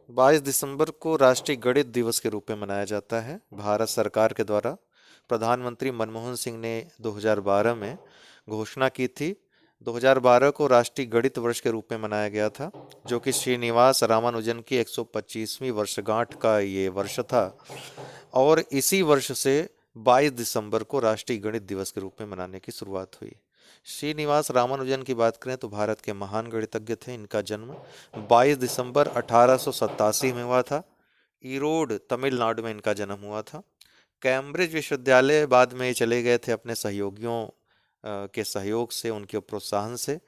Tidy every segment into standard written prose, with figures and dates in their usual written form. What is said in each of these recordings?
22 दिसंबर को राष्ट्रीय गणित दिवस के रूप में मनाया जाता है भारत सरकार के द्वारा। प्रधानमंत्री मनमोहन सिंह ने 2012 में घोषणा की थी। 2012 को राष्ट्रीय गणित वर्ष के रूप में मनाया गया था, जो कि श्रीनिवास रामानुजन की 125वीं वर्षगांठ का ये वर्ष था। और इसी वर्ष से 22 दिसंबर को राष्ट्रीय गणित दिवस के रूप में मनाने की शुरुआत हुई। श्रीनिवास रामानुजन की बात करें तो भारत के महान गणितज्ञ थे। इनका जन्म 22 दिसंबर 1887 में हुआ था। ईरोड तमिलनाडु में इनका जन्म हुआ था। कैम्ब्रिज विश्वविद्यालय बाद में ये चले गए थे अपने सहयोगियों के सहयोग से, उनके प्रोत्साहन से।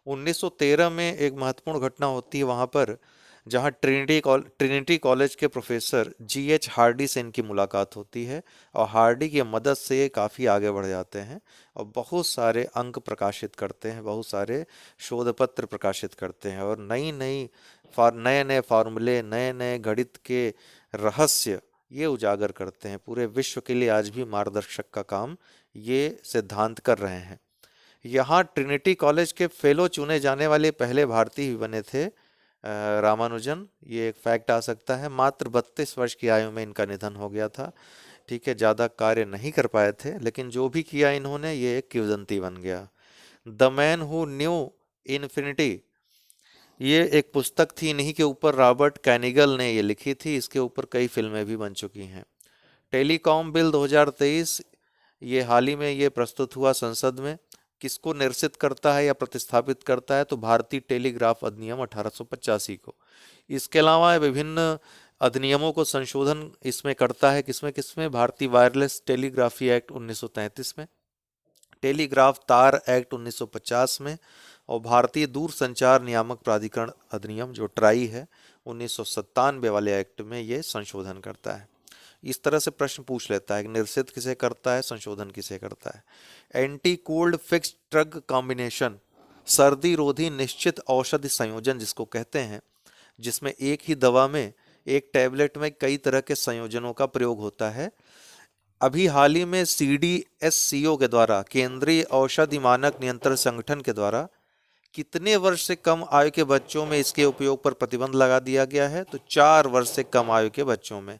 1913 में एक महत्वपूर्ण घटना होती है वहाँ पर, जहाँ ट्रिनिटी कॉलेज के प्रोफेसर G.H. हार्डी से इनकी मुलाकात होती है। और हार्डी की मदद से ये काफ़ी आगे बढ़ जाते हैं और बहुत सारे अंक प्रकाशित करते हैं, बहुत सारे शोध पत्र प्रकाशित करते हैं और नई नई नए नए फार्मूले, नए नए गणित के रहस्य ये उजागर करते हैं। पूरे विश्व के लिए आज भी मार्गदर्शक का काम ये सिद्धांत कर रहे हैं। यहाँ ट्रिनिटी कॉलेज के फेलो चुने जाने वाले पहले भारतीय भी बने थे रामानुजन। ये एक फैक्ट आ सकता है। मात्र 32 वर्ष की आयु में इनका निधन हो गया था। ठीक है, ज़्यादा कार्य नहीं कर पाए थे, लेकिन जो भी किया इन्होंने ये एक किंवदंती बन गया। The man who knew infinity, ये एक पुस्तक थी, इन्हीं के ऊपर रॉबर्ट कैनिगल ने ये लिखी थी। इसके ऊपर कई फिल्में भी बन चुकी हैं। टेलीकॉम बिल 2023, ये हाल ही में ये प्रस्तुत हुआ संसद में। किसको निरसित करता है या प्रतिस्थापित करता है? तो भारतीय टेलीग्राफ अधिनियम 1885 को। इसके अलावा विभिन्न अधिनियमों को संशोधन इसमें करता है। किसमें किसमें? भारतीय वायरलेस टेलीग्राफी एक्ट 1933 में, टेलीग्राफ तार एक्ट 1950 में, और भारतीय दूरसंचार नियामक प्राधिकरण अधिनियम जो ट्राई है 1997 वाले एक्ट में ये संशोधन करता है। इस तरह से प्रश्न पूछ लेता है कि निरसित किसे करता है, संशोधन किसे करता है। Anti cold fixed drug combination, सर्दी रोधी निश्चित औषधि संयोजन जिसको कहते हैं, जिसमें एक ही दवा में, एक टैबलेट में कई तरह के संयोजनों का प्रयोग होता है। अभी हाल ही में CDSCO के द्वारा, केंद्रीय औषधि मानक नियंत्रण संगठन के द्वारा, कितने वर्ष से कम आयु के बच्चों में इसके उपयोग पर प्रतिबंध लगा दिया गया है? तो 4 वर्ष से कम आयु के बच्चों में।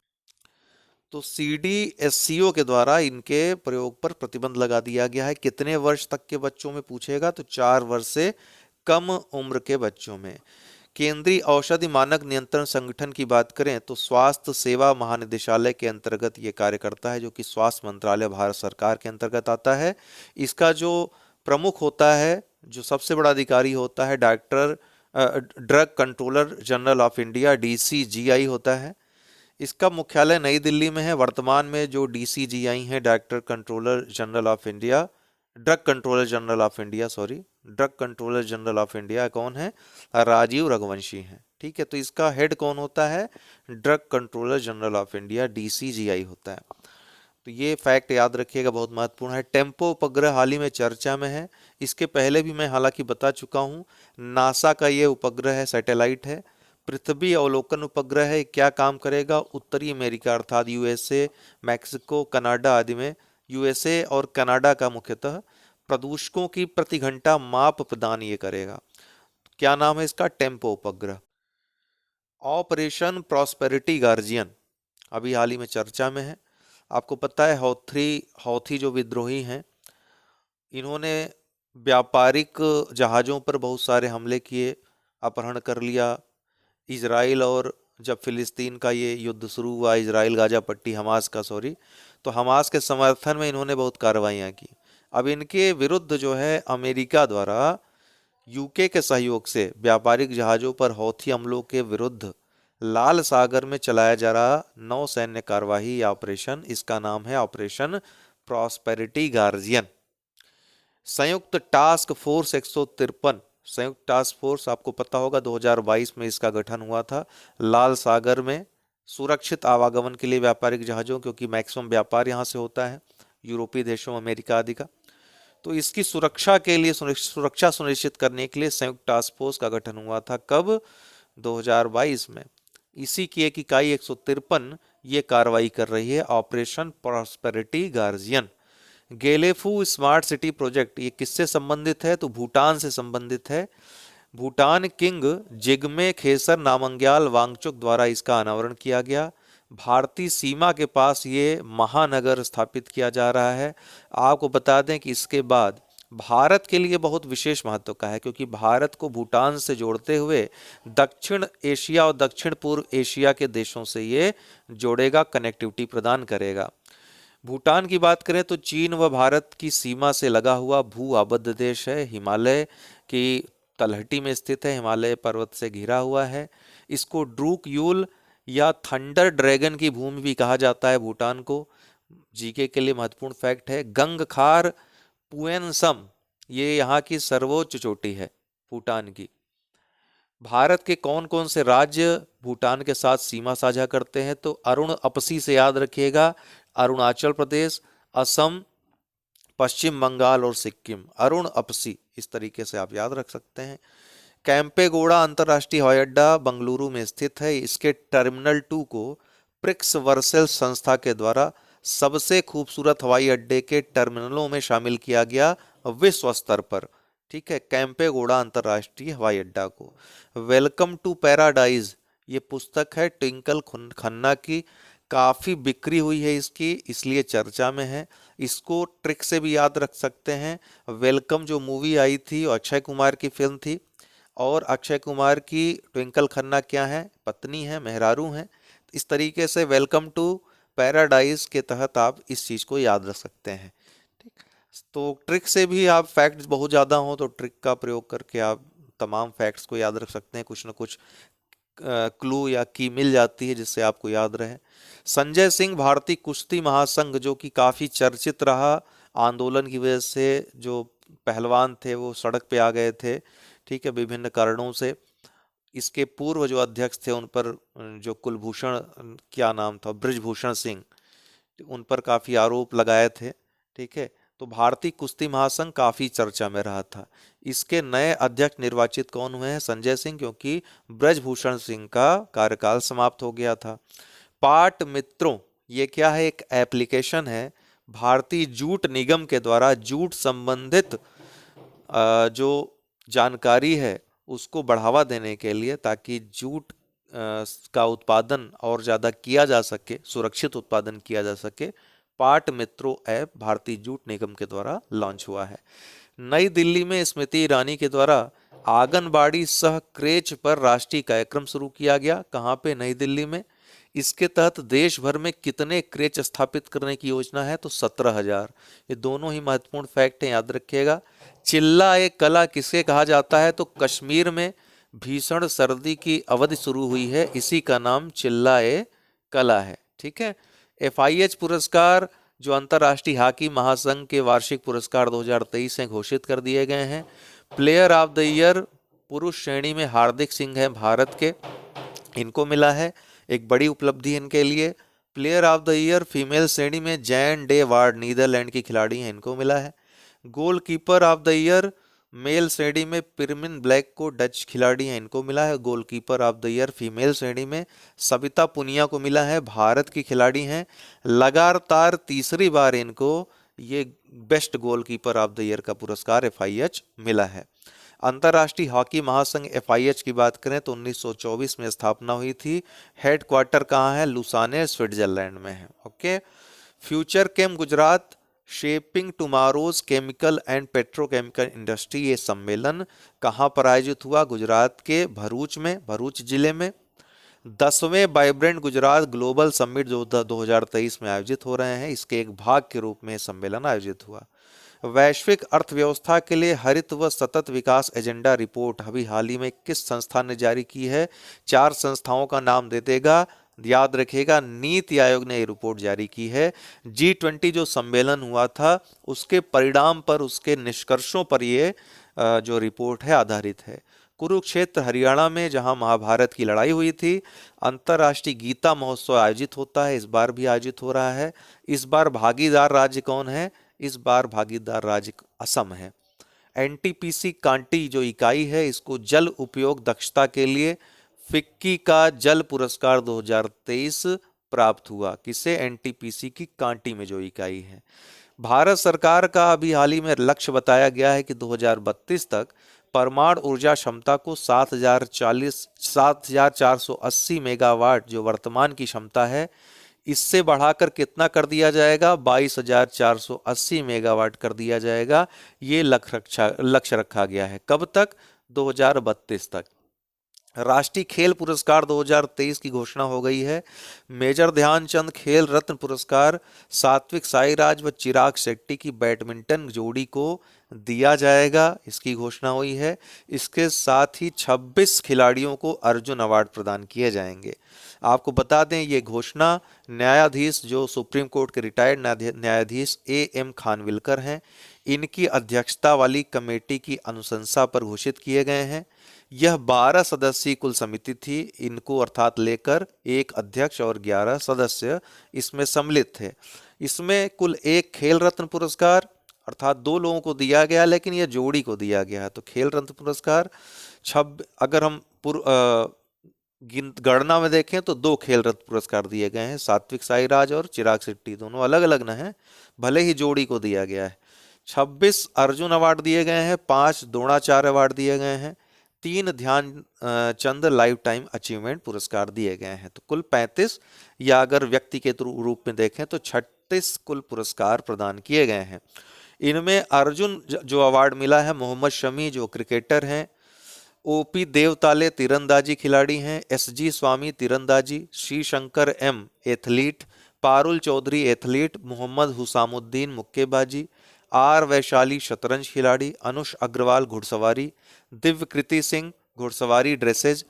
तो CDSCO के द्वारा इनके प्रयोग पर प्रतिबंध लगा दिया गया है। कितने वर्ष तक के बच्चों में पूछेगा? तो 4 वर्ष से कम उम्र के बच्चों में। केंद्रीय औषधि मानक नियंत्रण संगठन की बात करें तो स्वास्थ्य सेवा महानिदेशालय के अंतर्गत ये कार्य करता है, जो कि स्वास्थ्य मंत्रालय भारत सरकार के अंतर्गत आता है। इसका जो प्रमुख होता है, जो सबसे बड़ा अधिकारी होता है, doctor drug controller general of India DCGI होता है। इसका मुख्यालय नई दिल्ली में है। वर्तमान में जो DCGI हैं, director controller general of India, drug controller general of India, sorry, drug controller general of India कौन है? राजीव रघुवंशी हैं। ठीक है, तो इसका हेड कौन होता है? Drug controller general of India DCGI होता है। तो ये फैक्ट याद रखिएगा, बहुत महत्वपूर्ण है। टेम्पो उपग्रह हाल ही में चर्चा में है। इसके पहले भी मैं हालांकि बता चुका हूँ। नासा का ये उपग्रह है, सैटेलाइट है। पृथ्वी अवलोकन उपग्रह है। क्या काम करेगा? उत्तरी अमेरिका अर्थात USA, मैक्सिको, कनाडा आदि में, USA और कनाडा का मुख्यतः, प्रदूषकों की प्रति घंटा माप प्रदान ये करेगा। क्या नाम है इसका? टेम्पो उपग्रह। ऑपरेशन प्रॉस्पेरिटी गार्जियन अभी हाल ही में चर्चा में है। आपको पता है हौथी जो विद्रोही हैं, इन्होंने व्यापारिक जहाज़ों पर बहुत सारे हमले किए, अपहरण कर लिया। इजराइल और जब फिलिस्तीन का ये युद्ध शुरू हुआ, इजराइल गाजा पट्टी, हमास का, सॉरी, तो हमास के समर्थन में इन्होंने बहुत कार्रवाइयाँ की। अब इनके विरुद्ध जो है अमेरिका द्वारा UK के सहयोग से व्यापारिक जहाज़ों पर हौथी हमलों के विरुद्ध लाल सागर में चलाया जा रहा नौसैन्य कार्यवाही या ऑपरेशन, इसका नाम है ऑपरेशन प्रॉस्पेरिटी गार्जियन। संयुक्त टास्क फोर्स 153, संयुक्त टास्क फोर्स आपको पता होगा 2022 में इसका गठन हुआ था लाल सागर में, सुरक्षित आवागमन के लिए व्यापारिक जहाज़ों, क्योंकि मैक्सिमम व्यापार यहाँ से होता है यूरोपीय देशों, अमेरिका आदि का। तो इसकी सुरक्षा के लिए, सुरक्षा सुनिश्चित करने के लिए संयुक्त टास्क फोर्स का गठन हुआ था। कब? 2022 में। इसी की एक इकाई 153 ये कार्रवाई कर रही है, operation prosperity guardian. Gelephu smart city project ये किससे संबंधित है? तो भूटान से संबंधित है। भूटान किंग जिग्मे खेसर नामग्याल वांगचुक द्वारा इसका अनावरण किया गया। भारतीय सीमा के पास ये महानगर स्थापित किया जा रहा है। आपको बता दें कि इसके बाद भारत के लिए बहुत विशेष महत्व का है, क्योंकि भारत को भूटान से जोड़ते हुए दक्षिण एशिया और दक्षिण पूर्व एशिया के देशों से ये जोड़ेगा, कनेक्टिविटी प्रदान करेगा। भूटान की बात करें तो चीन व भारत की सीमा से लगा हुआ भू आबद्ध देश है, हिमालय की तलहटी में स्थित है, हिमालय पर्वत से घिरा हुआ है। इसको ड्रूक यूल या थंडर ड्रैगन की भूमि भी कहा जाता है भूटान को। जीके के लिए महत्वपूर्ण फैक्ट है, गंगखार पुएनसम ये यहाँ की सर्वोच्च चोटी है भूटान की। भारत के कौन कौन से राज्य भूटान के साथ सीमा साझा करते हैं, तो अरुण अपसी से याद रखिएगा, अरुणाचल प्रदेश, असम, पश्चिम बंगाल और सिक्किम, अरुण अपसी, इस तरीके से आप याद रख सकते हैं। कैंपेगौड़ा अंतर्राष्ट्रीय हवाई अड्डा बंगलुरु में स्थित है। इसके टर्मिनल 2 को प्रिक्स वर्सेल संस्था के द्वारा सबसे खूबसूरत हवाई अड्डे के टर्मिनलों में शामिल किया गया विश्व स्तर पर। ठीक है, कैंपेगौड़ा अंतर्राष्ट्रीय हवाई अड्डा को। वेलकम टू पैराडाइज ये पुस्तक है ट्विंकल खन्ना की, काफी बिक्री हुई है इसकी, इसलिए चर्चा में है। इसको ट्रिक से भी याद रख सकते हैं। वेलकम जो मूवी आई थी और अक्षय कुमार की फिल्म थी, और अक्षय कुमार की ट्विंकल खन्ना क्या है, पत्नी है, मेहरारू हैं। इस तरीके से वेलकम टू पैराडाइज के तहत आप इस चीज को याद रख सकते हैं। ठीक, तो ट्रिक से भी आप फैक्ट्स बहुत ज़्यादा हो तो ट्रिक का प्रयोग करके आप तमाम फैक्ट्स को याद रख सकते हैं, कुछ ना कुछ क्लू या की मिल जाती है जिससे आपको याद रहे। संजय सिंह भारतीय कुश्ती महासंघ जो कि काफ़ी चर्चित रहा, आंदोलन की वजह से जो पहलवान थे वो सड़क पे आ गए थे, ठीक है, विभिन्न कारणों से। इसके पूर्व जो अध्यक्ष थे उन पर जो कुलभूषण, क्या नाम था, बृजभूषण सिंह, उन पर काफ़ी आरोप लगाए थे। ठीक है, तो भारतीय कुश्ती महासंघ काफ़ी चर्चा में रहा था। इसके नए अध्यक्ष निर्वाचित कौन हुए हैं, संजय सिंह, क्योंकि ब्रजभूषण सिंह का कार्यकाल समाप्त हो गया था। पाट मित्रों ये क्या है, एक एप्लीकेशन है भारतीय जूट निगम के द्वारा जूट संबंधित जो जानकारी है उसको बढ़ावा देने के लिए, ताकि जूट का उत्पादन और ज़्यादा किया जा सके, सुरक्षित उत्पादन किया जा सके। पाट मित्रों ऐप भारतीय जूट निगम के द्वारा लॉन्च हुआ है। नई दिल्ली में स्मृति ईरानी के द्वारा आंगनबाड़ी सह क्रेच पर राष्ट्रीय कार्यक्रम शुरू किया गया। कहाँ पे, नई दिल्ली में। इसके तहत देश भर में कितने क्रेच स्थापित करने की योजना है, तो 17,000। ये दोनों ही महत्वपूर्ण फैक्ट हैं, याद रखिएगा। चिल्ला ए कला किसे कहा जाता है, तो कश्मीर में भीषण सर्दी की अवधि शुरू हुई है, इसी का नाम चिल्ला ए कला है। ठीक है, एफआईएच पुरस्कार जो अंतर्राष्ट्रीय हॉकी महासंघ के वार्षिक पुरस्कार 2023 में घोषित कर दिए गए हैं। प्लेयर ऑफ द ईयर पुरुष श्रेणी में हार्दिक सिंह हैं भारत के, इनको मिला है, एक बड़ी उपलब्धि इनके लिए। Player of the year female श्रेणी में जैन डे वार्ड नीदरलैंड की खिलाड़ी हैं, इनको मिला है। Goalkeeper of the year male श्रेणी में पिरमिन ब्लैक को डच खिलाड़ी हैं, इनको मिला है। Goalkeeper of the year female श्रेणी में सविता पुनिया को मिला है, भारत की खिलाड़ी हैं। लगातार तीसरी बार इनको ये best goalkeeper of the year का पुरस्कार एफआईएच मिला है। अंतर्राष्ट्रीय हॉकी महासंघ एफआईएच की बात करें तो 1924 में स्थापना हुई थी। हेडक्वार्टर कहाँ है, लुसाने स्विट्जरलैंड में है। Okay, future came Gujarat shaping tomorrow's chemical and petrochemical industry, ये सम्मेलन कहाँ पर आयोजित हुआ, गुजरात के भरूच में, भरूच जिले में। 10वें वाइब्रेंट गुजरात ग्लोबल समिट जो 2023 में आयोजित हो रहे हैं, इसके एक भाग के रूप में सम्मेलन आयोजित हुआ। वैश्विक अर्थव्यवस्था के लिए हरित व सतत विकास एजेंडा रिपोर्ट अभी हाल ही में किस संस्था ने जारी की है, 4 संस्थाओं का नाम दे देगा, याद रखिएगा। नीति आयोग ने ये रिपोर्ट जारी की है। G20 जो सम्मेलन हुआ था उसके परिणाम पर, उसके निष्कर्षों पर ये जो रिपोर्ट है आधारित है। कुरुक्षेत्र हरियाणा में जहां महाभारत की लड़ाई हुई थी, अंतर्राष्ट्रीय गीता महोत्सव आयोजित होता है, इस बार भी आयोजित हो रहा है। इस बार भागीदार राज्य कौन है, इस बार भागीदार राज्य असम है। एनटीपीसी कांटी जो इकाई है, इसको जल उपयोग दक्षता के लिए फिक्की का जल पुरस्कार 2023 प्राप्त हुआ। किसे, एनटीपीसी की कांटी में जो इकाई है। भारत सरकार का अभी हाल ही में लक्ष्य बताया गया है कि 2032 तक परमाणु ऊर्जा क्षमता को 7,480 मेगावाट जो वर्तमान की क्षमता है, इससे बढ़ाकर कितना कर दिया जाएगा? 22,480 मेगावाट कर दिया जाएगा। ये लक्ष्य रखा गया है। कब तक? 2032 तक। राष्ट्रीय खेल पुरस्कार 2023 की घोषणा हो गई है। मेजर ध्यानचंद खेल रत्न पुरस्कार सात्विक साईराज व चिराग शेट्टी की बैडमिंटन जोड़ी को दिया जाएगा, इसकी घोषणा हुई है। इसके साथ ही 26 खिलाड़ियों को अर्जुन अवार्ड प्रदान किए जाएंगे। आपको बता दें, ये घोषणा न्यायाधीश जो सुप्रीम कोर्ट के रिटायर्ड न्यायाधीश A.M. खानविलकर हैं, इनकी अध्यक्षता वाली कमेटी की अनुशंसा पर घोषित किए गए हैं। यह 12 सदस्यीय कुल समिति थी। इनको अर्थात लेकर एक अध्यक्ष और 11 सदस्य इसमें सम्मिलित थे। इसमें कुल एक खेल रत्न पुरस्कार अर्थात 2 लोगों को दिया गया, लेकिन यह जोड़ी को दिया गया है। तो खेल रत्न पुरस्कार अगर हम गणना में देखें तो 2 खेल रत्न पुरस्कार दिए गए हैं, सात्विक साईराज और चिराग शेट्टी, दोनों अलग अलग न हैं, भले ही जोड़ी को दिया गया है। 26 अर्जुन अवार्ड दिए गए हैं, 5 द्रोणाचार्य अवार्ड दिए गए हैं, 3 ध्यान चंद लाइफ टाइम अचीवमेंट पुरस्कार दिए गए हैं। तो कुल 35, या अगर व्यक्ति के रूप में देखें तो 36 कुल पुरस्कार प्रदान किए गए हैं। इनमें अर्जुन जो अवार्ड मिला है मोहम्मद शमी जो क्रिकेटर हैं, ओपी देवताले तीरंदाजी खिलाड़ी हैं, SG स्वामी तीरंदाजी, Shri Shankar M athlete, Parul Chaudhary athlete, Mohammad Hussamuddin मुक्केबाजी, R वैशाली शतरंज खिलाड़ी, अनुष अग्रवाल घुड़सवारी, दिव्यकृति सिंह घुड़सवारी dressage,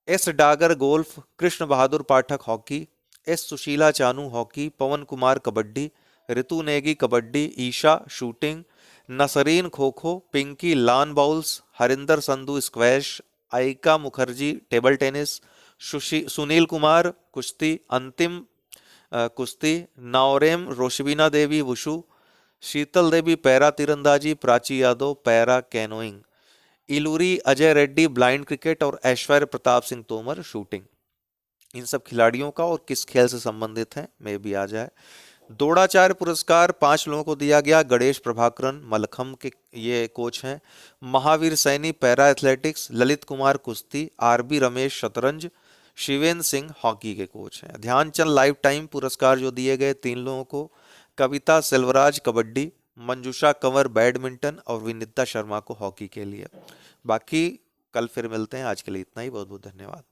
S Dagar golf, Krishna Bahadur Pathak hockey, S Sushila Chanu hockey, Pawan Kumar kabaddi, Ritu Negi kabaddi, Isha shooting, Nasreen kho kho, Pinky lawn bowls, Harinder Sandhu squash, Ayhika Mukherjee table tennis, Sunil Kumar कुश्ती, अंतिम कुश्ती, नौरेम रोशबीना देवी वुशु, शीतल देवी पैरा तीरंदाजी, Prachi Yadav para canoeing, Illuri Ajay Reddy blind cricket और ऐश्वर्य प्रताप सिंह तोमर शूटिंग। इन सब खिलाड़ियों का और किस खेल से संबंधित है में भी आ जाए। द्रोणाचार्य पुरस्कार 5 लोगों को दिया गया। गणेश प्रभाकरन मलखम्ब के ये कोच हैं, महावीर सैनी पैरा एथलेटिक्स, ललित कुमार कुश्ती, RB रमेश शतरंज, शिवेंद्र सिंह हॉकी के कोच हैं। ध्यानचंद लाइफ टाइम पुरस्कार जो दिए गए 3 लोगों को, कविता सेल्वराज कबड्डी, मंजुषा कंवर बैडमिंटन और विनीता शर्मा को हॉकी के लिए। बाकी कल फिर मिलते हैं। आज के लिए इतना ही। बहुत बहुत धन्यवाद।